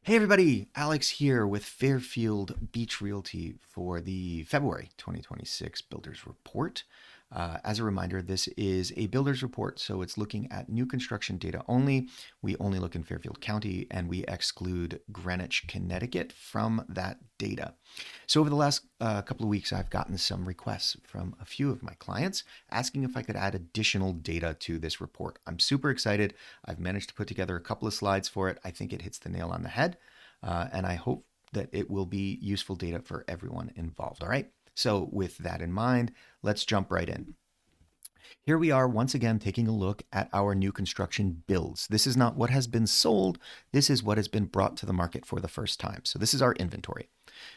Hey everybody, Alex here with Fairfield Beach Realty for the February 2026 Builders Report. As a reminder, this is a builder's report, so it's looking at new construction data only. We only look in Fairfield County and we exclude Greenwich, Connecticut from that data. So over the last couple of weeks, I've gotten some requests from a few of my clients asking if I could add additional data to this report. I'm super excited. I've managed to put together a couple of slides for it. I think it hits the nail on the head, and I hope that it will be useful data for everyone involved. All right. So with that in mind, let's jump right in. Here we are once again taking a look at our new construction builds. This is not what has been sold. This is what has been brought to the market for the first time. So this is our inventory.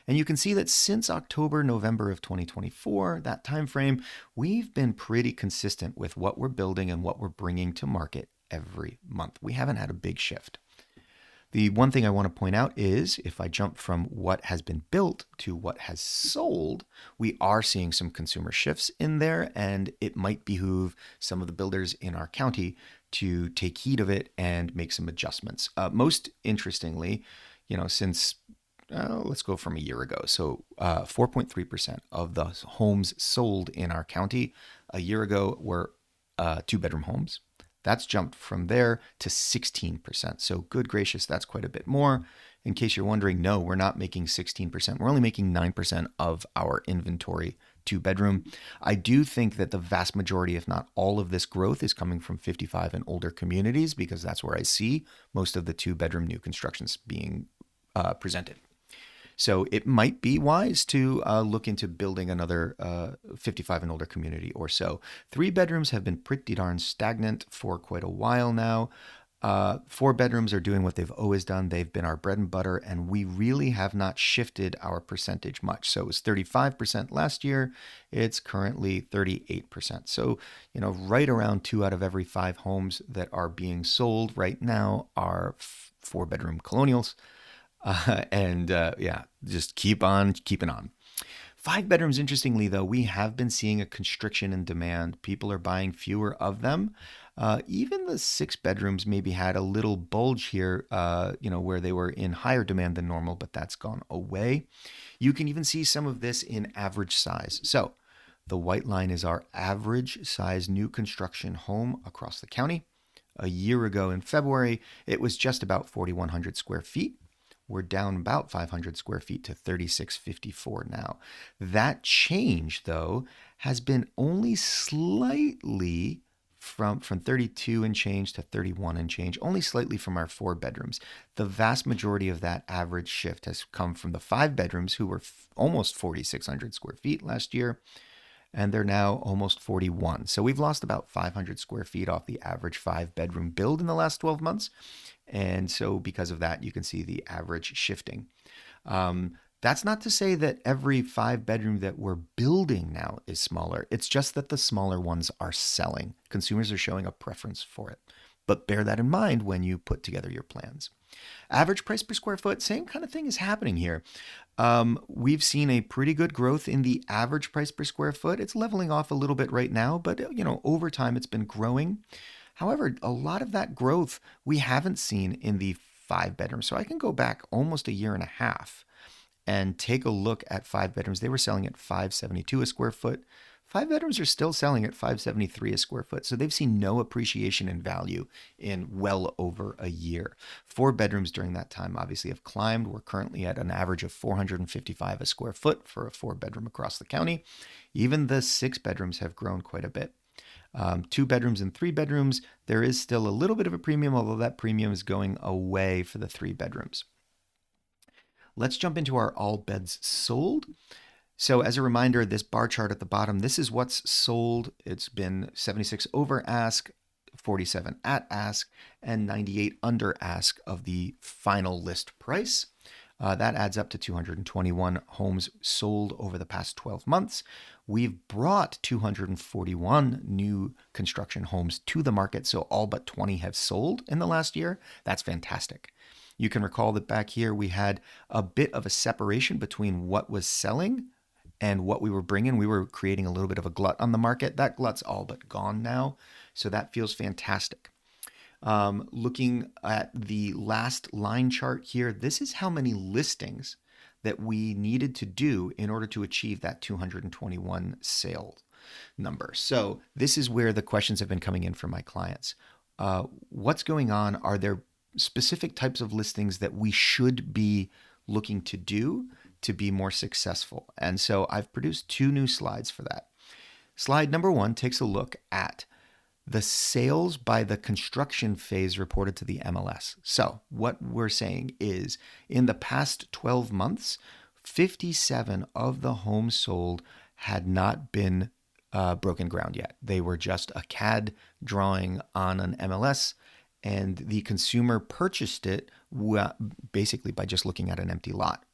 And you can see that since October, November of 2024, that time frame, we've been pretty consistent with what we're building and what we're bringing to market every month. We haven't had a big shift. The one thing I want to point out is if I jump from what has been built to what has sold, we are seeing some consumer shifts in there, and it might behoove some of the builders in our county to take heed of it and make some adjustments. Most interestingly, since let's go from a year ago. So 4.3% of the homes sold in our county a year ago were two-bedroom homes. That's jumped from there to 16%. So good gracious, that's quite a bit more. In case you're wondering, no, we're not making 16%. We're only making 9% of our inventory two-bedroom. I do think that the vast majority, if not all of this growth is coming from 55 and older communities because that's where I see most of the two-bedroom new constructions being presented. So it might be wise to look into building another 55 and older community or so. Three bedrooms have been pretty darn stagnant for quite a while now. Four bedrooms are doing what they've always done. They've been our bread and butter, and we really have not shifted our percentage much. So it was 35% last year. It's currently 38%. So, right around 2 out of every 5 homes that are being sold right now are four-bedroom colonials. Just keep on keeping on. 5 bedrooms, interestingly, though, we have been seeing a constriction in demand. People are buying fewer of them. Even the 6 bedrooms maybe had a little bulge here, where they were in higher demand than normal, but that's gone away. You can even see some of this in average size. So the white line is our average size new construction home across the county. A year ago in February, it was just about 4,100 square feet. We're down about 500 square feet to 3,654 now. That change, though, has been only slightly from 32 and change to 31 and change, only slightly from our 4 bedrooms. The vast majority of that average shift has come from the 5 bedrooms, who were almost 4,600 square feet last year, and they're now almost 41. So we've lost about 500 square feet off the average 5 bedroom build in the last 12 months. And so because of that, you can see the average shifting. That's not to say that every 5 bedroom that we're building now is smaller. It's just that the smaller ones are selling. Consumers are showing a preference for it. But bear that in mind when you put together your plans. Average price per square foot, same kind of thing is happening here. We've seen a pretty good growth in the average price per square foot. It's leveling off a little bit right now, but over time it's been growing. However, a lot of that growth we haven't seen in the 5 bedrooms. So I can go back almost a year and a half and take a look at 5 bedrooms. They were selling at $572 a square foot. 5 bedrooms are still selling at $573 a square foot. So they've seen no appreciation in value in well over a year. 4 bedrooms during that time obviously have climbed. We're currently at an average of $455 a square foot for a 4 bedroom across the county. Even the 6 bedrooms have grown quite a bit. 2 bedrooms and 3 bedrooms, there is still a little bit of a premium, although that premium is going away for the 3 bedrooms. Let's jump into our all beds sold. So as a reminder, this bar chart at the bottom, this is what's sold. It's been 76 over ask, 47 at ask, and 98 under ask of the final list price. That adds up to 221 homes sold over the past 12 months. We've brought 241 new construction homes to the market, so all but 20 have sold in the last year. That's fantastic. You can recall that back here we had a bit of a separation between what was selling and what we were bringing. We were creating a little bit of a glut on the market. That glut's all but gone now, so that feels fantastic. Looking at the last line chart here, this is how many listings that we needed to do in order to achieve that 221 sale number. So this is where the questions have been coming in from my clients. What's going on? Are there specific types of listings that we should be looking to do to be more successful? And so I've produced two new slides for that. Slide number 1 takes a look at the sales by the construction phase reported to the MLS. So what we're saying is in the past 12 months, 57 of the homes sold had not been broken ground yet. They were just a CAD drawing on an MLS, and the consumer purchased it basically by just looking at an empty lot.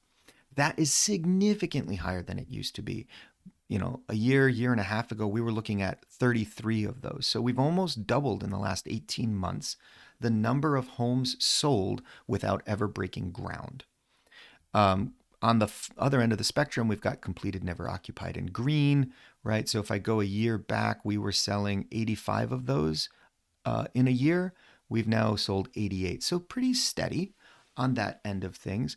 That is significantly higher than it used to be. A year and a half ago, we were looking at 33 of those. So we've almost doubled in the last 18 months the number of homes sold without ever breaking ground. On the other end of the spectrum, we've got completed never occupied in green, right? So if I go a year back, we were selling 85 of those in a year. We've now sold 88. So pretty steady on that end of things.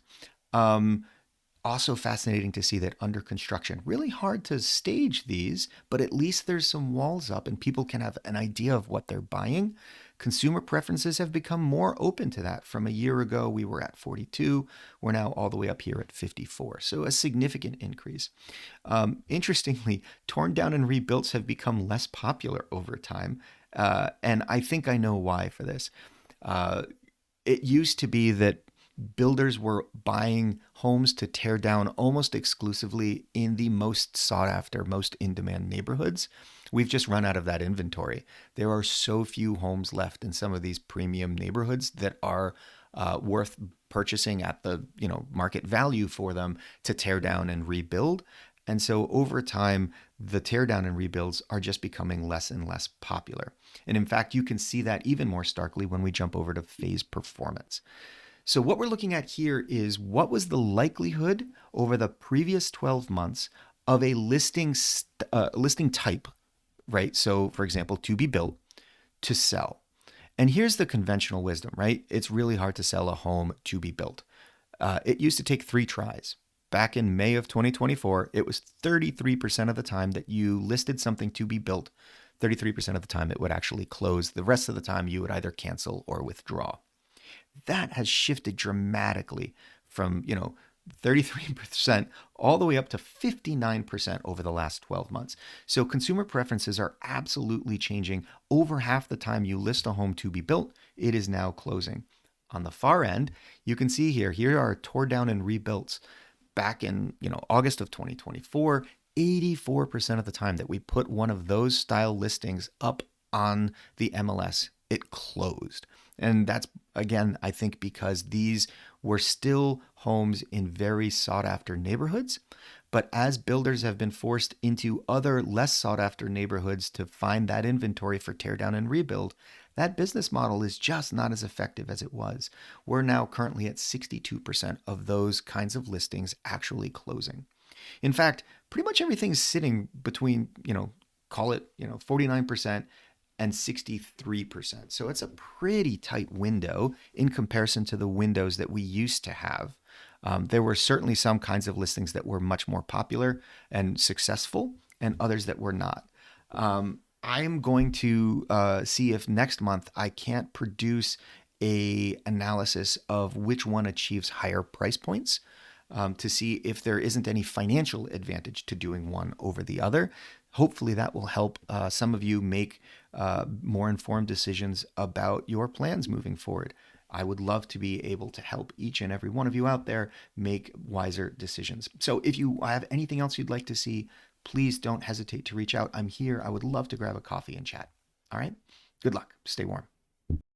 Also fascinating to see that under construction, really hard to stage these, but at least there's some walls up and people can have an idea of what they're buying. Consumer preferences have become more open to that. From a year ago, we were at 42. We're now all the way up here at 54. So a significant increase. Interestingly, torn down and rebuilts have become less popular over time. And I think I know why for this. It used to be that builders were buying homes to tear down almost exclusively in the most sought after, most in demand neighborhoods. We've just run out of that inventory. There are so few homes left in some of these premium neighborhoods that are worth purchasing at the market value for them to tear down and rebuild. And so over time, the tear down and rebuilds are just becoming less and less popular. And in fact, you can see that even more starkly when we jump over to phase performance. So what we're looking at here is what was the likelihood over the previous 12 months of a listing type, right? So for example, to be built, to sell. And here's the conventional wisdom, right? It's really hard to sell a home to be built. It used to take 3 tries. Back in May of 2024, it was 33% of the time that you listed something to be built. 33% of the time it would actually close. The rest of the time you would either cancel or withdraw. That has shifted dramatically from, 33% all the way up to 59% over the last 12 months. So consumer preferences are absolutely changing. Over half the time you list a home to be built, it is now closing. On the far end, you can see here are tore down and rebuilts. Back in, August of 2024, 84% of the time that we put one of those style listings up on the MLS, it closed. And that's, again, I think because these were still homes in very sought after neighborhoods. But as builders have been forced into other less sought after neighborhoods to find that inventory for tear down and rebuild, that business model is just not as effective as it was. We're now currently at 62% of those kinds of listings actually closing. In fact, pretty much everything's sitting between, call it, 49% and 63%. So it's a pretty tight window in comparison to the windows that we used to have. There were certainly some kinds of listings that were much more popular and successful and others that were not. I am going to see if next month I can't produce a analysis of which one achieves higher price points to see if there isn't any financial advantage to doing one over the other. Hopefully that will help some of you make more informed decisions about your plans moving forward. I would love to be able to help each and every one of you out there make wiser decisions. So if you have anything else you'd like to see, please don't hesitate to reach out. I'm here. I would love to grab a coffee and chat. All right? Good luck. Stay warm.